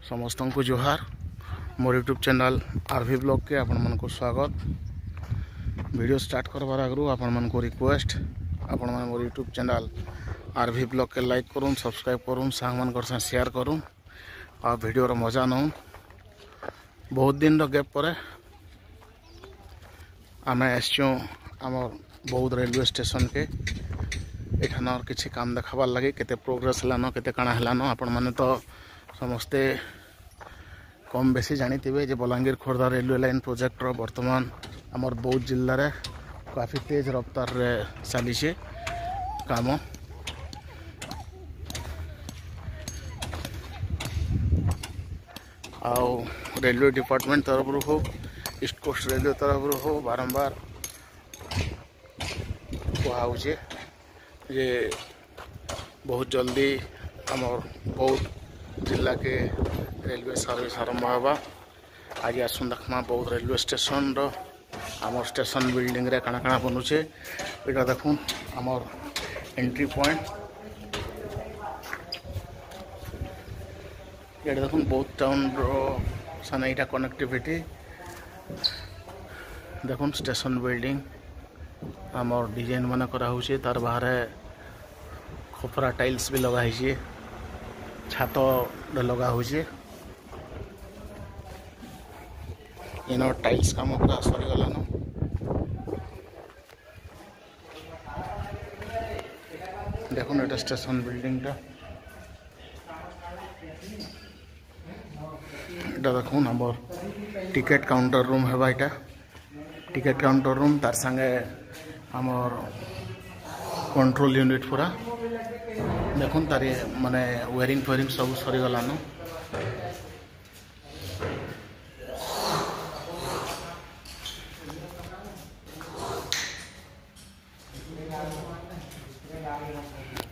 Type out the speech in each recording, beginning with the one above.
समस्त को जोहार मोर यूट्यूब चैनल आरवी ब्लॉग के आपण मन को स्वागत। वीडियो स्टार्ट करवार आगु आपण मन को रिक्वेस्ट आपण मन मोर यूट्यूब चैनल आरवी ब्लॉग के लाइक करूँ, सब्सक्राइब करूँ, सांग मन कर शेयर करूँ और वीडियो रो मजा नौ। बहुत दिन गैप पर आम आसचुँ आमर बौद्ध रेलवे स्टेशन के एठान किसी काम देखाबार लगे केते प्रोग्रेस हेलान केते काଣା हेलान आपण माने तो समस्ते कम बेसी जानिथिबे जे Balangir Khordha railway line project रो वर्तमान आमर बौद्ध जिल्ला रे काफी तेज रफ्तार रे चली छे काम। आउ रेलवे डिपार्टमेंट तरफ हो ईस्ट कोस्ट रेलवे तरफ हो बारंबार कहुचे जे बहुत जल्दी आमर बौद्ध जिला के रेलवे सर्विस आरंभ होगा। आज आसन देखमा बौद्ध रेलवे स्टेशन रो आमर स्टेशन बिल्डिंग रे काଣା काଣା बनुचे एटा देखुन आमर एंट्री पॉइंट ये देखुन बौद्ध टाउन रो साने एटा कनेक्टिविटी देखुन स्टेशन बिल्डिंग आमर डिजाइन माने करा होचे तार बाहर खोपरा टाइल्स भी लगा है छात लगा होचे इन टाइल्स काम पूरा सरीगलान। देखुन एटा स्टेशन बिल्डिंग टा एटा देखुन हमर टिकेट काउंटर रूम है एटा टिकेट काउंटर रूम तार संगे हमर कंट्रोल यूनिट पूरा देखुन तारे माने वेयरिंग फेयरिंग सब सरीगलान।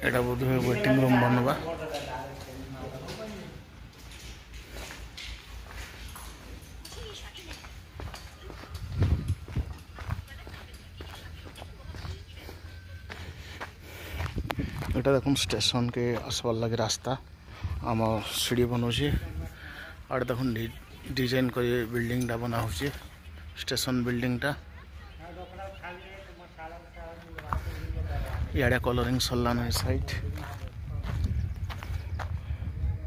एटा बोध वेटिंग रूम बनवा एटा देखुन स्टेशन के आसबार लगे रास्ता आम सीढ़ी बनौचे आड़ देखुन डिजाइन कर बिल्डिंग टा बना होचे स्टेशन बिल्डिंग टा इे कलरिंग सरलान साइड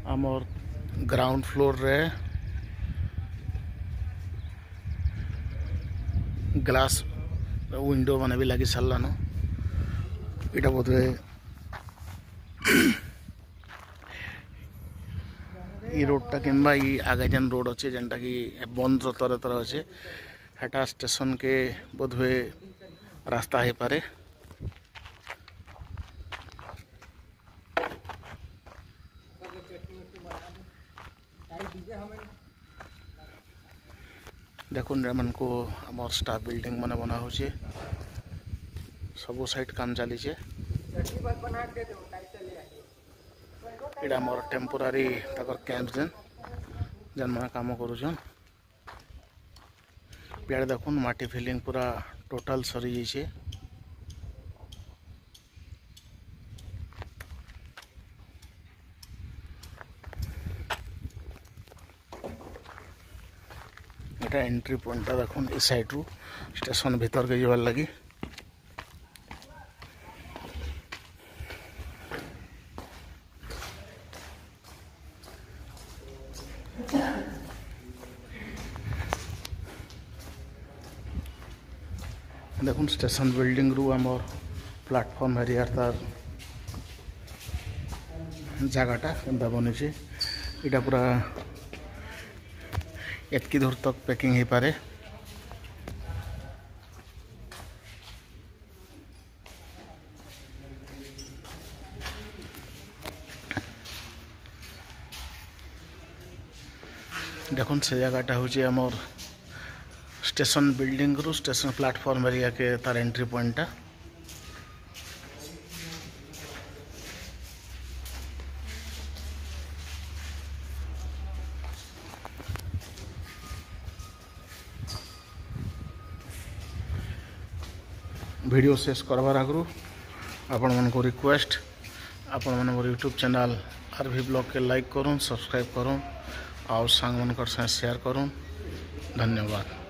आमर ग्राउंड फ्लोर रे ग्लास विंडो माने भी लगी सरलान। इटा बोध ई रोड टा किंबा ई आगे जेन रोड अच्छे जेनटा कि बंद तरह तरह अच्छे हेटा स्टेशन के बोध हुए रास्ता है पारे। देखुन मन को आमर स्टाफ बिल्डिंग माने बना होचे सबो साइड काम चली छे। इड़ा मोर टेम्पोरारी तकर कैंप जेन माने काम करूछन पेड़ देखुन माटी फिलिंग पूरा टोटल सरी जाइछे। एटा एंट्री पॉइंट देखुन इस साइड रू स्टेशन भीतर के जीवार लगी देखुन स्टेशन बिल्डिंग रू आमर प्लाटफॉर्म एरिया तार जगटा केनता बनीचे इटा पूरा एतकी दूर तक पैकिंग हो पारे। देखुन से जगटा हूँ आमर स्टेशन बिल्डिंग रू स्टेशन प्लाटफॉर्म एरिया के तार एंट्री पॉइंट टा वीडियो शेष करवार आगु आपण मन को रिक्वेस्ट आपण मन मोर यूट्यूब चैनल आरवी ब्लॉग के लाइक करूँ, सब्सक्राइब करूँ ଆଉ ସାଙ୍ଗମାନଙ୍କର ସାଙ୍ଗେ ସେୟାର କରୁନ୍। ଧନ୍ୟବାଦ।